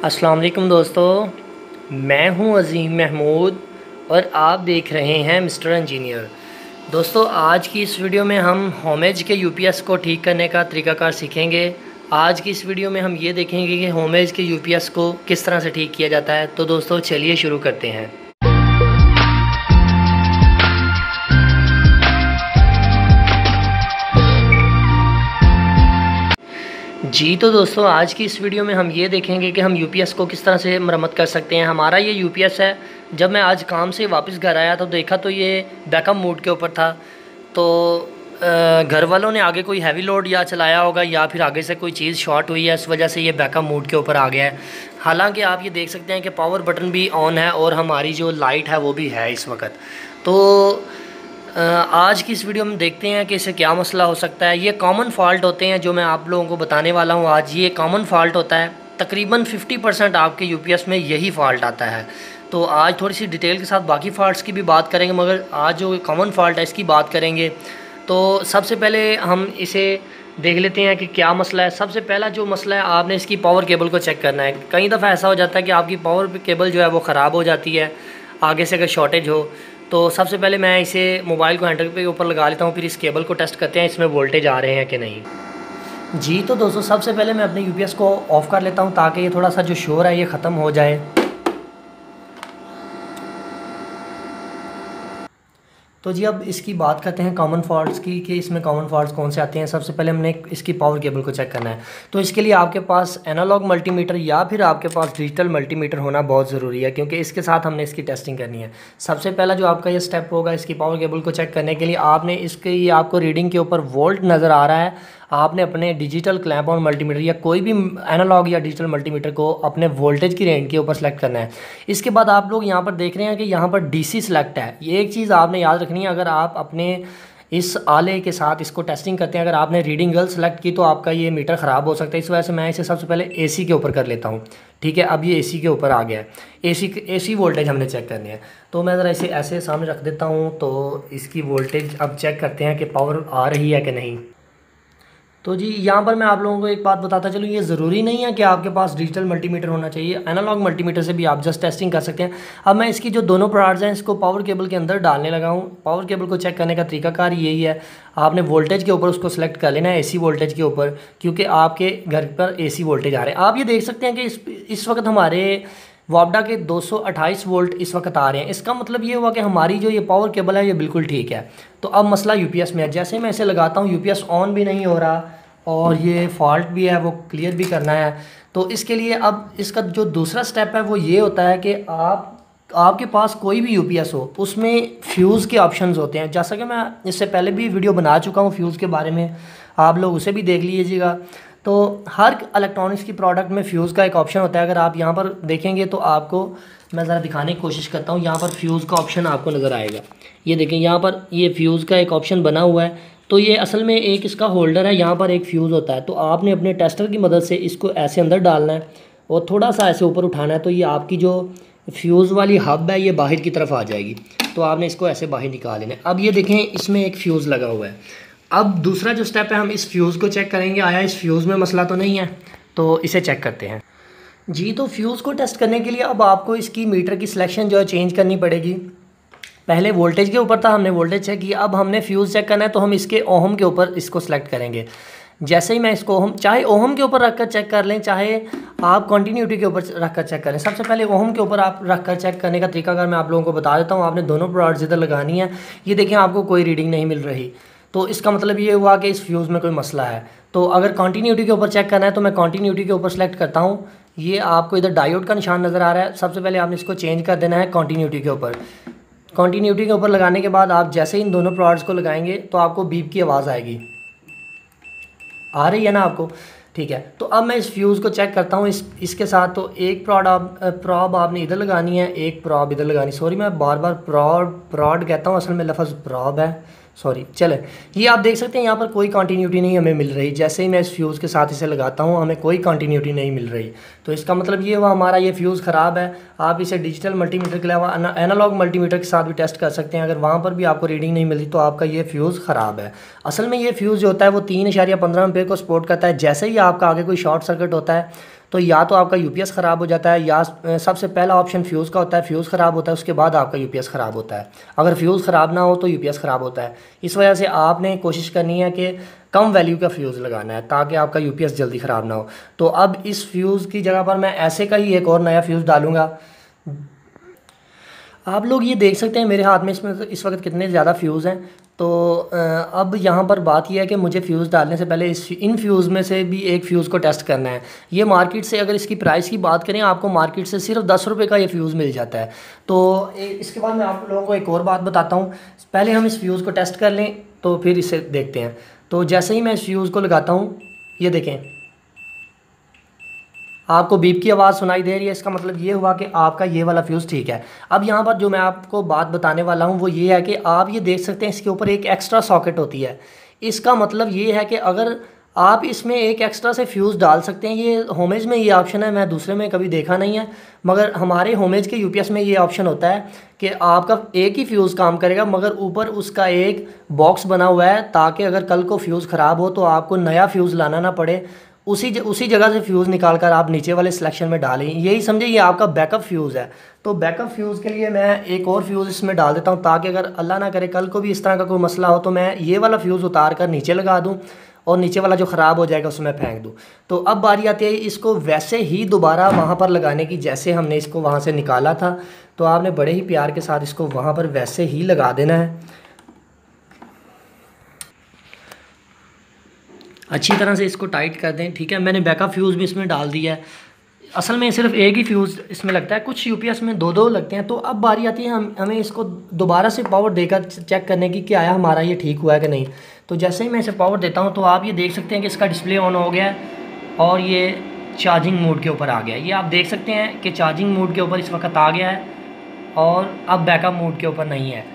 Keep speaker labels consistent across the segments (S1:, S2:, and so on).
S1: अस्सलाम वालेकुम दोस्तों, मैं हूं अज़ीम महमूद और आप देख रहे हैं मिस्टर इंजीनियर। दोस्तों, आज की इस वीडियो में हम होमेज के यूपीएस को ठीक करने का तरीक़ाकार सीखेंगे। आज की इस वीडियो में हम ये देखेंगे कि होमेज के यूपीएस को किस तरह से ठीक किया जाता है। तो दोस्तों चलिए शुरू करते हैं। जी तो दोस्तों, आज की इस वीडियो में हम ये देखेंगे कि हम यूपीएस को किस तरह से मरम्मत कर सकते हैं। हमारा ये यूपीएस है, जब मैं आज काम से वापस घर आया तो देखा तो ये बैकअप मोड के ऊपर था। तो घर वालों ने आगे कोई हैवी लोड या चलाया होगा या फिर आगे से कोई चीज़ शॉर्ट हुई है, इस वजह से ये बैकअप मोड के ऊपर आ गया है। हालांकि आप ये देख सकते हैं कि पावर बटन भी ऑन है और हमारी जो लाइट है वो भी है इस वक्त। तो आज की इस वीडियो में देखते हैं कि इसे क्या मसला हो सकता है। ये कॉमन फॉल्ट होते हैं जो मैं आप लोगों को बताने वाला हूँ आज। ये कॉमन फॉल्ट होता है, तकरीबन 50% आपके यूपीएस में यही फॉल्ट आता है। तो आज थोड़ी सी डिटेल के साथ बाकी फ़ॉल्ट्स की भी बात करेंगे, मगर आज जो कॉमन फॉल्ट है इसकी बात करेंगे। तो सबसे पहले हम इसे देख लेते हैं कि क्या मसला है। सबसे पहला जो मसला है, आपने इसकी पावर केबल को चेक करना है। कई दफ़ा ऐसा हो जाता है कि आपकी पावर केबल जो है वो ख़राब हो जाती है, आगे से अगर शॉर्टेज हो। तो सबसे पहले मैं इसे मोबाइल को हैंडल के ऊपर लगा लेता हूँ, फिर इस केबल को टेस्ट करते हैं इसमें वोल्टेज आ रहे हैं कि नहीं। जी तो दोस्तों, सबसे पहले मैं अपने यूपीएस को ऑफ़ कर लेता हूँ ताकि ये थोड़ा सा जो शोर है ये ख़त्म हो जाए। तो जी अब इसकी बात करते हैं कॉमन फॉल्ट्स की कि इसमें कॉमन फॉल्ट्स कौन से आते हैं। सबसे पहले हमने इसकी पावर केबल को चेक करना है। तो इसके लिए आपके पास एनालॉग मल्टीमीटर या फिर आपके पास डिजिटल मल्टीमीटर होना बहुत ज़रूरी है, क्योंकि इसके साथ हमने इसकी टेस्टिंग करनी है। सबसे पहला जो आपका ये स्टेप होगा इसकी पावर केबल को चेक करने के लिए, आपने इसकी आपको रीडिंग के ऊपर वोल्ट नज़र आ रहा है, आपने अपने डिजिटल क्लैंप ऑन मल्टीमीटर या कोई भी एनालॉग या डिजिटल मल्टीमीटर को अपने वोल्टेज की रेंज के ऊपर सेलेक्ट करना है। इसके बाद आप लोग यहाँ पर देख रहे हैं कि यहाँ पर डीसी सेलेक्ट है। ये एक चीज़ आपने याद रखनी है, अगर आप अपने इस आले के साथ इसको टेस्टिंग करते हैं, अगर आपने रीडिंग गलत सेलेक्ट की तो आपका ये मीटर ख़राब हो सकता है। इस वजह से मैं इसे सबसे पहले एसी के ऊपर कर लेता हूँ। ठीक है, अब ये एसी के ऊपर आ गया है। एसी वोल्टेज हमने चेक करनी है। तो मैं ज़रा इसे ऐसे सामने रख देता हूँ। तो इसकी वोल्टेज अब चेक करते हैं कि पावर आ रही है कि नहीं। तो जी यहाँ पर मैं आप लोगों को एक बात बताता चलूँ, ये ज़रूरी नहीं है कि आपके पास डिजिटल मल्टीमीटर होना चाहिए। एनालॉग मल्टीमीटर से भी आप जस्ट टेस्टिंग कर सकते हैं। अब मैं इसकी जो दोनों प्रोड्स हैं इसको पावर केबल के अंदर डालने लगा हूँ। पावर केबल को चेक करने का तरीकाकार यही है, आपने वोल्टेज के ऊपर उसको सेलेक्ट कर लेना है, एसी वोल्टेज के ऊपर, क्योंकि आपके घर पर एसी वोल्टेज आ रहे हैं। आप ये देख सकते हैं कि इस वक्त हमारे वापडा के 228 वोल्ट इस वक्त आ रहे हैं। इसका मतलब ये हुआ कि हमारी जो ये पावर केबल है ये बिल्कुल ठीक है। तो अब मसला यूपीएस में है। जैसे मैं इसे लगाता हूँ यूपीएस ऑन भी नहीं हो रहा और ये फॉल्ट भी है, वो क्लियर भी करना है। तो इसके लिए अब इसका जो दूसरा स्टेप है वो ये होता है कि आपके पास कोई भी यूपीएस हो उसमें फ्यूज़ के ऑप्शंस होते हैं। जैसा कि मैं इससे पहले भी वीडियो बना चुका हूँ फ्यूज़ के बारे में, आप लोग उसे भी देख लीजिएगा। तो हर इलेक्ट्रॉनिक्स की प्रोडक्ट में फ्यूज़ का एक ऑप्शन होता है। अगर आप यहाँ पर देखेंगे तो आपको मैं ज़रा दिखाने की कोशिश करता हूँ। यहाँ पर फ्यूज़ का ऑप्शन आपको नज़र आएगा। ये देखें, यहाँ पर ये फ्यूज़ का एक ऑप्शन बना हुआ है। तो ये असल में एक इसका होल्डर है, यहाँ पर एक फ्यूज़ होता है। तो आपने अपने टेस्टर की मदद से इसको ऐसे अंदर डालना है और थोड़ा सा ऐसे ऊपर उठाना है। तो ये आपकी जो फ्यूज़ वाली हब है ये बाहर की तरफ आ जाएगी। तो आपने इसको ऐसे बाहर निकाल लेना है। अब ये देखें, इसमें एक फ्यूज़ लगा हुआ है। अब दूसरा जो स्टेप है, हम इस फ्यूज़ को चेक करेंगे, आया इस फ्यूज़ में मसला तो नहीं है। तो इसे चेक करते हैं। जी तो फ्यूज़ को टेस्ट करने के लिए अब आपको इसकी मीटर की सिलेक्शन जो है चेंज करनी पड़ेगी। पहले वोल्टेज के ऊपर था, हमने वोल्टेज चेक किया। अब हमने फ्यूज़ चेक करना है तो हम इसके ओहम के ऊपर इसको सेलेक्ट करेंगे। जैसे ही मैं इसको ओहम, चाहे ओहम के ऊपर रखकर चेक कर लें, चाहे आप कंटिन्यूटी के ऊपर रखकर चेक करें। सबसे पहले ओहम के ऊपर आप रखकर चेक करने का तरीका अगर मैं आप लोगों को बता देता हूँ। आपने दोनों प्रोड्स इधर लगानी है। ये देखें, आपको कोई रीडिंग नहीं मिल रही, तो इसका मतलब ये हुआ कि इस फ्यूज़ में कोई मसला है। तो अगर कंटिन्यूटी के ऊपर चेक करना है तो मैं कंटिन्यूटी के ऊपर सेलेक्ट करता हूँ। ये आपको इधर डायोड का निशान नज़र आ रहा है। सबसे पहले आपने इसको चेंज कर देना है कंटिन्यूटी के ऊपर। कंटिन्यूटी के ऊपर लगाने के बाद आप जैसे इन दोनों प्रोड्स को लगाएंगे तो आपको बीप की आवाज़ आएगी। आ रही है ना आपको? ठीक है। तो अब मैं इस फ्यूज़ को चेक करता हूँ इसके साथ। तो एक प्रॉब आपने इधर लगानी है, एक प्रॉब इधर लगानी। सॉरी, मैं बार बार प्रॉड कहता हूँ, असल में लफ्ज़ प्रॉब है, सॉरी। चले, ये आप देख सकते हैं यहाँ पर कोई कंटिन्यूटी नहीं हमें मिल रही। जैसे ही मैं इस फ्यूज़ के साथ इसे लगाता हूँ हमें कोई कंटिन्यूटी नहीं मिल रही। तो इसका मतलब ये हुआ हमारा ये फ्यूज़ ख़राब है। आप इसे डिजिटल मल्टीमीटर के अलावा एनालॉग मल्टीमीटर के साथ भी टेस्ट कर सकते हैं। अगर वहाँ पर भी आपको रीडिंग नहीं मिलती तो आपका ये फ्यूज़ ख़राब है। असल में ये फ्यूज़ जो होता है वो 3.15 एम्पीयर को सपोर्ट करता है। जैसे ही आपका आगे कोई शॉर्ट सर्किट होता है तो या तो आपका यूपीएस ख़राब हो जाता है, या सबसे पहला ऑप्शन फ्यूज़ का होता है, फ्यूज़ ख़राब होता है, उसके बाद आपका यूपीएस ख़राब होता है। अगर फ्यूज़ ख़राब ना हो तो यूपीएस ख़राब होता है। इस वजह से आपने कोशिश करनी है कि कम वैल्यू का फ्यूज़ लगाना है ताकि आपका यूपीएस जल्दी ख़राब ना हो। तो अब इस फ्यूज़ की जगह पर मैं ऐसे का ही एक और नया फ्यूज़ डालूँगा। आप लोग ये देख सकते हैं मेरे हाथ में इसमें इस वक्त कितने ज़्यादा फ्यूज़ हैं। तो अब यहाँ पर बात यह है कि मुझे फ्यूज़ डालने से पहले इन फ्यूज़ में से भी एक फ्यूज़ को टेस्ट करना है। ये मार्केट से अगर इसकी प्राइस की बात करें, आपको मार्केट से सिर्फ 10 रुपये का ये फ्यूज़ मिल जाता है। तो इसके बाद मैं आप लोगों को एक और बात बताता हूँ। पहले हम इस फ्यूज़ को टेस्ट कर लें तो फिर इसे देखते हैं। तो जैसे ही मैं इस फ्यूज़ को लगाता हूँ, ये देखें आपको बीप की आवाज़ सुनाई दे रही है, इसका मतलब ये हुआ कि आपका ये वाला फ्यूज़ ठीक है। अब यहाँ पर जो मैं आपको बात बताने वाला हूँ वो ये है कि आप ये देख सकते हैं इसके ऊपर एक एक्स्ट्रा सॉकेट होती है। इसका मतलब ये है कि अगर आप इसमें एक एक्स्ट्रा से फ्यूज़ डाल सकते हैं। ये होमेज में ये ऑप्शन है, मैं दूसरे में कभी देखा नहीं है, मगर हमारे होमेज के यूपीएस में ये ऑप्शन होता है कि आपका एक ही फ्यूज़ काम करेगा, मगर ऊपर उसका एक बॉक्स बना हुआ है ताकि अगर कल को फ्यूज़ ख़राब हो तो आपको नया फ्यूज़ लाना ना पड़े। उसी जगह से फ्यूज़ निकाल कर आप नीचे वाले सिलेक्शन में डालें। यही समझे ये आपका बैकअप फ्यूज़ है। तो बैकअप फ्यूज़ के लिए मैं एक और फ्यूज़ इसमें डाल देता हूँ ताकि अगर अल्लाह ना करे कल को भी इस तरह का कोई मसला हो तो मैं ये वाला फ्यूज़ उतार कर नीचे लगा दूँ और नीचे वाला जो ख़राब हो जाएगा उसमें फेंक दूँ। तो अब बारी आती है इसको वैसे ही दोबारा वहाँ पर लगाने की, जैसे हमने इसको वहाँ से निकाला था। तो आपने बड़े ही प्यार के साथ इसको वहाँ पर वैसे ही लगा देना है। अच्छी तरह से इसको टाइट कर दें, ठीक है। मैंने बैकअप फ्यूज़ भी इसमें डाल दिया है। असल में सिर्फ एक ही फ्यूज़ इसमें लगता है, कुछ यूपीएस में दो लगते हैं। तो अब बारी आती है हमें इसको दोबारा से पावर देकर चेक करने की कि आया हमारा ये ठीक हुआ है कि नहीं। तो जैसे ही मैं इसे पावर देता हूँ तो आप ये देख सकते हैं कि इसका डिस्प्ले ऑन हो गया है और ये चार्जिंग मोड के ऊपर आ गया है। ये आप देख सकते हैं कि चार्जिंग मोड के ऊपर इस वक्त आ गया है और अब बैकअप मोड के ऊपर नहीं है,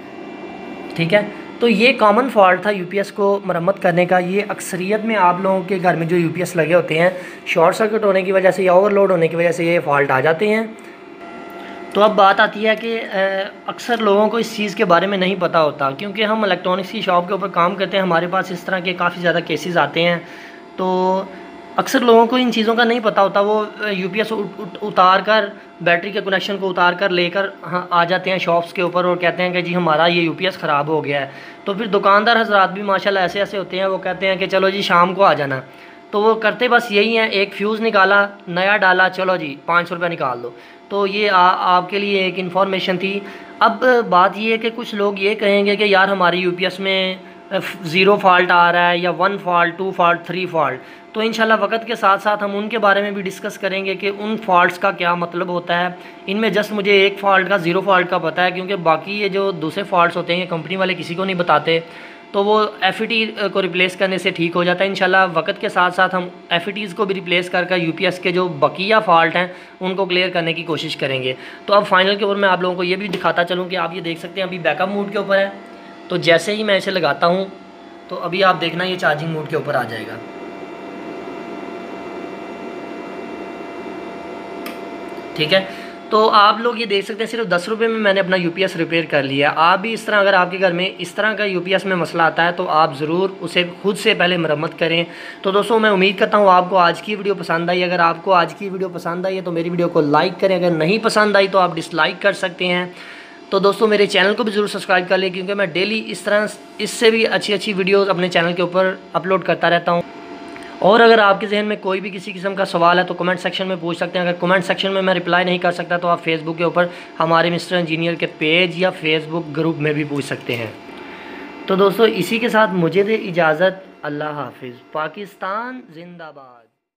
S1: ठीक है। तो ये कॉमन फॉल्ट था यूपीएस को मरम्मत करने का। ये अक्सरियत में आप लोगों के घर में जो यूपीएस लगे होते हैं, शॉर्ट सर्किट होने की वजह से या ओवरलोड होने की वजह से ये फॉल्ट आ जाते हैं। तो अब बात आती है कि अक्सर लोगों को इस चीज़ के बारे में नहीं पता होता, क्योंकि हम इलेक्ट्रॉनिक्स की शॉप के ऊपर काम करते हैं, हमारे पास इस तरह के काफ़ी ज़्यादा केसेस आते हैं। तो अक्सर लोगों को इन चीज़ों का नहीं पता होता। वो यूपीएस उतार कर, बैटरी के कनेक्शन को उतार कर लेकर आ जाते हैं शॉप्स के ऊपर और कहते हैं कि जी हमारा ये यूपीएस ख़राब हो गया है। तो फिर दुकानदार हजरात भी माशाल्लाह ऐसे ऐसे होते हैं, वो कहते हैं कि चलो जी शाम को आ जाना। तो वो करते बस यही हैं, एक फ्यूज़ निकाला, नया डाला, चलो जी 500 रुपये निकाल दो। तो ये आपके लिए एक इन्फॉर्मेशन थी। अब बात ये है कि कुछ लोग ये कहेंगे कि यार हमारी यूपीएस में 0 फॉल्ट आ रहा है या 1 फॉल्ट, 2 फॉल्ट, 3 फॉल्ट। तो इंशाल्लाह वक्त के साथ साथ हम उनके बारे में भी डिस्कस करेंगे कि उन फॉल्ट्स का क्या मतलब होता है। इनमें जस्ट मुझे एक फ़ॉल्ट का 0 फॉल्ट का पता है, क्योंकि बाकी ये जो दूसरे फॉल्ट्स होते हैं कंपनी वाले किसी को नहीं बताते। तो वो FET को रिप्लेस करने से ठीक हो जाता है। इंशाल्लाह वक्त के साथ साथ हम FETs को भी रिप्लेस कर यूपीएस के जो बकिया फॉल्ट हैं उनको क्लियर करने की कोशिश करेंगे। तो अब फाइनल के ऊपर मैं आप लोगों को ये भी दिखाता चलूँ कि आप ये देख सकते हैं अभी बैकअप मोड के ऊपर है। तो जैसे ही मैं इसे लगाता हूँ तो अभी आप देखना ये चार्जिंग मोड के ऊपर आ जाएगा, ठीक है। तो आप लोग ये देख सकते हैं सिर्फ 10 रुपये में मैंने अपना यूपीएस रिपेयर कर लिया। आप भी इस तरह, अगर आपके घर में इस तरह का यूपीएस में मसला आता है तो आप ज़रूर उसे खुद से पहले मरम्मत करें। तो दोस्तों मैं उम्मीद करता हूँ आपको आज की वीडियो पसंद आई। अगर आपको आज की वीडियो पसंद आई है तो मेरी वीडियो को लाइक करें, अगर नहीं पसंद आई तो आप डिसलाइक कर सकते हैं। तो दोस्तों मेरे चैनल को भी ज़रूर सब्सक्राइब कर लें, क्योंकि मैं डेली इस तरह इससे भी अच्छी वीडियोज़ अपने चैनल के ऊपर अपलोड करता रहता हूँ। और अगर आपके जहन में कोई भी किसी किस्म का सवाल है तो कमेंट सेक्शन में पूछ सकते हैं। अगर कमेंट सेक्शन में मैं रिप्लाई नहीं कर सकता तो आप फेसबुक के ऊपर हमारे मिस्टर इंजीनियर के पेज या फेसबुक ग्रुप में भी पूछ सकते हैं। तो दोस्तों इसी के साथ मुझे दे इजाज़त। अल्लाह हाफिज़। पाकिस्तान जिंदाबाद।